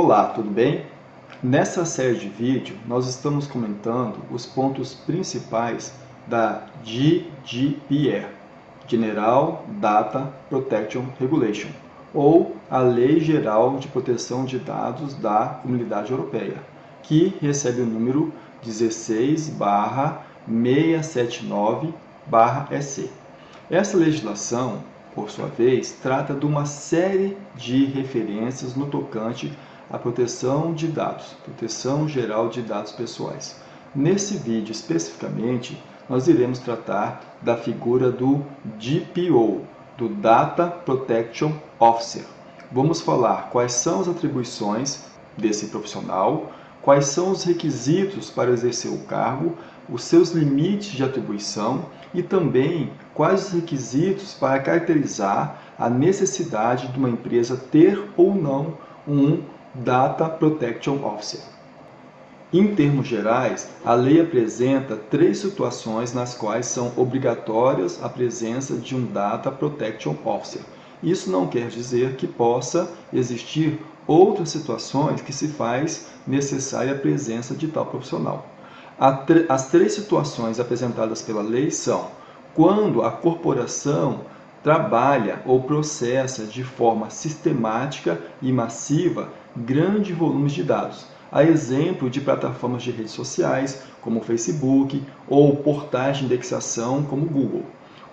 Olá, tudo bem? Nessa série de vídeo, nós estamos comentando os pontos principais da GDPR, General Data Protection Regulation, ou a Lei Geral de Proteção de Dados da Comunidade Europeia, que recebe o número 16/679/EC. Essa legislação, por sua vez, trata de uma série de referências no tocante à proteção de dados, proteção geral de dados pessoais. Nesse vídeo, especificamente, nós iremos tratar da figura do DPO, do Data Protection Officer. Vamos falar quais são as atribuições desse profissional, quais são os requisitos para exercer o cargo, os seus limites de atribuição e também quais os requisitos para caracterizar a necessidade de uma empresa ter ou não um Data Protection Officer. Em termos gerais, a lei apresenta 3 situações nas quais são obrigatórias a presença de um Data Protection Officer. Isso não quer dizer que possa existir outras situações que se faz necessária a presença de tal profissional. As 3 situações apresentadas pela lei são quando a corporação trabalha ou processa de forma sistemática e massiva grandes volumes de dados, a exemplo de plataformas de redes sociais, como o Facebook, ou portais de indexação, como o Google.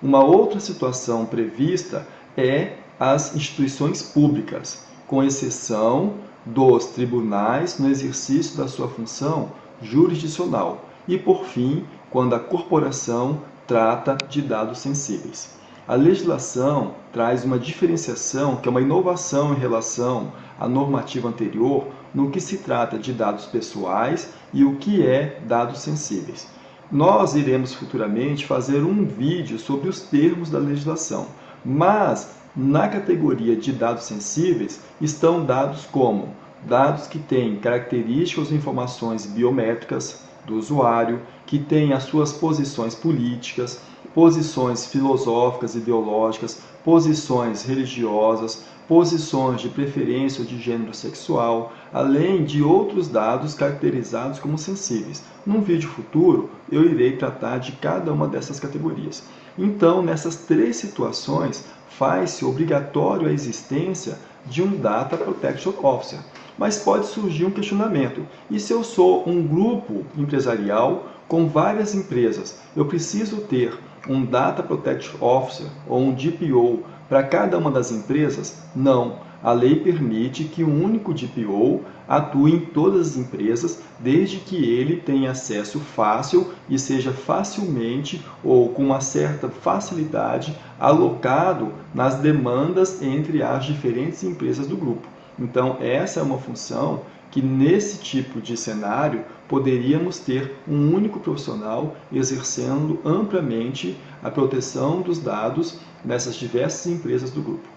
Uma outra situação prevista é as instituições públicas, com exceção dos tribunais no exercício da sua função jurisdicional. E, por fim, quando a corporação trata de dados sensíveis. A legislação traz uma diferenciação, que é uma inovação em relação à normativa anterior, no que se trata de dados pessoais e o que é dados sensíveis. Nós iremos futuramente fazer um vídeo sobre os termos da legislação, mas na categoria de dados sensíveis estão dados como dados que têm características ou informações biométricas do usuário, que têm as suas posições políticas, posições filosóficas, ideológicas, posições religiosas, posições de preferência ou de gênero sexual, além de outros dados caracterizados como sensíveis. Num vídeo futuro, eu irei tratar de cada uma dessas categorias. Então, nessas 3 situações, faz-se obrigatório a existência de um Data Protection Officer. Mas pode surgir um questionamento: e se eu sou um grupo empresarial com várias empresas, eu preciso ter um Data Protection Officer ou um DPO para cada uma das empresas? Não. A lei permite que um único DPO atue em todas as empresas, desde que ele tenha acesso fácil e seja facilmente ou com uma certa facilidade alocado nas demandas entre as diferentes empresas do grupo. Então, essa é uma função que, nesse tipo de cenário, poderíamos ter um único profissional exercendo amplamente a proteção dos dados nessas diversas empresas do grupo.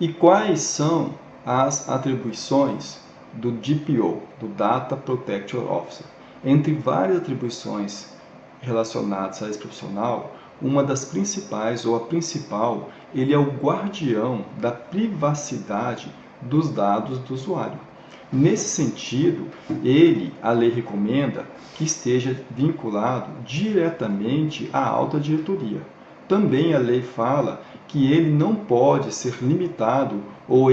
E quais são as atribuições do DPO, do Data Protection Officer? Entre várias atribuições relacionadas a esse profissional, uma das principais, ou a principal, ele é o guardião da privacidade dos dados do usuário. Nesse sentido, a lei recomenda que esteja vinculado diretamente à alta diretoria. Também a lei fala que ele não pode ser limitado ou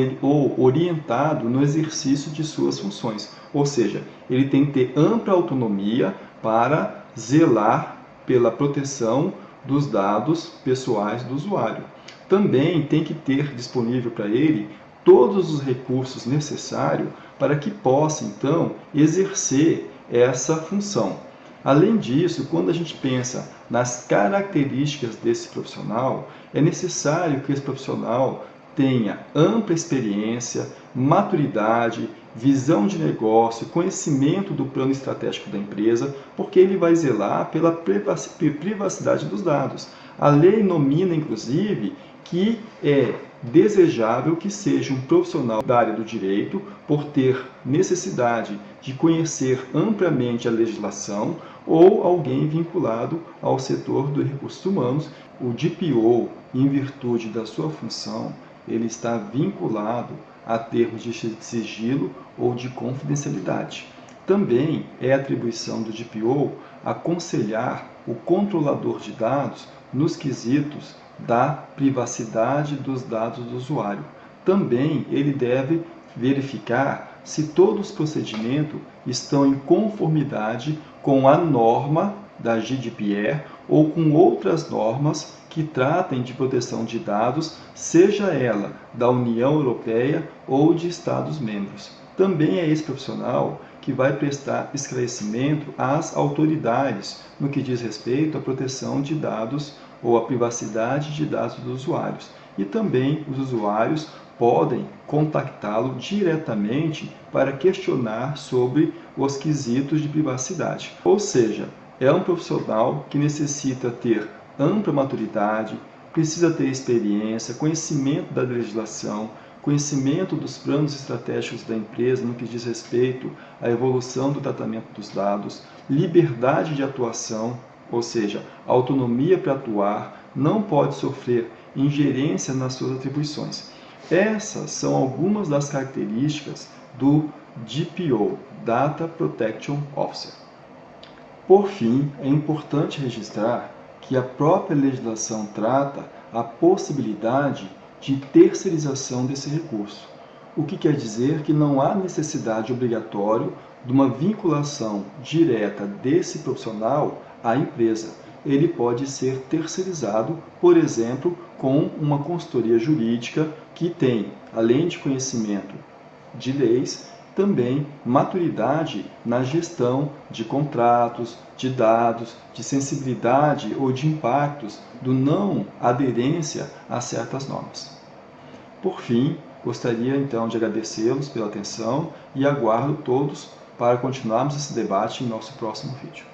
orientado no exercício de suas funções. Ou seja, ele tem que ter ampla autonomia para zelar pela proteção dos dados pessoais do usuário. Também tem que ter disponível para ele todos os recursos necessários para que possa, então, exercer essa função. Além disso, quando a gente pensa nas características desse profissional, é necessário que esse profissional tenha ampla experiência, maturidade, visão de negócio, conhecimento do plano estratégico da empresa, porque ele vai zelar pela privacidade dos dados. A lei nomina, inclusive, que é desejável que seja um profissional da área do direito, por ter necessidade de conhecer amplamente a legislação, ou alguém vinculado ao setor dos recursos humanos. O DPO, em virtude da sua função, ele está vinculado a termos de sigilo ou de confidencialidade. Também é atribuição do DPO aconselhar o controlador de dados nos quesitos da privacidade dos dados do usuário. Também ele deve verificar se todos os procedimentos estão em conformidade com a norma da GDPR ou com outras normas que tratem de proteção de dados, seja ela da União Europeia ou de Estados-membros. Também é esse profissional que vai prestar esclarecimento às autoridades no que diz respeito à proteção de dados ou à privacidade de dados dos usuários. E também os usuários podem contactá-lo diretamente para questionar sobre os quesitos de privacidade. Ou seja, é um profissional que necessita ter ampla maturidade, precisa ter experiência, conhecimento da legislação, conhecimento dos planos estratégicos da empresa no que diz respeito à evolução do tratamento dos dados, liberdade de atuação, ou seja, autonomia para atuar, não pode sofrer ingerência nas suas atribuições. Essas são algumas das características do DPO, Data Protection Officer. Por fim, é importante registrar que a própria legislação trata a possibilidade de terceirização desse recurso, o que quer dizer que não há necessidade obrigatória de uma vinculação direta desse profissional à empresa. Ele pode ser terceirizado, por exemplo, com uma consultoria jurídica que tem, além de conhecimento de leis, também maturidade na gestão de contratos, de dados, de sensibilidade ou de impactos do não aderência a certas normas. Por fim, gostaria então de agradecê-los pela atenção e aguardo todos para continuarmos esse debate em nosso próximo vídeo.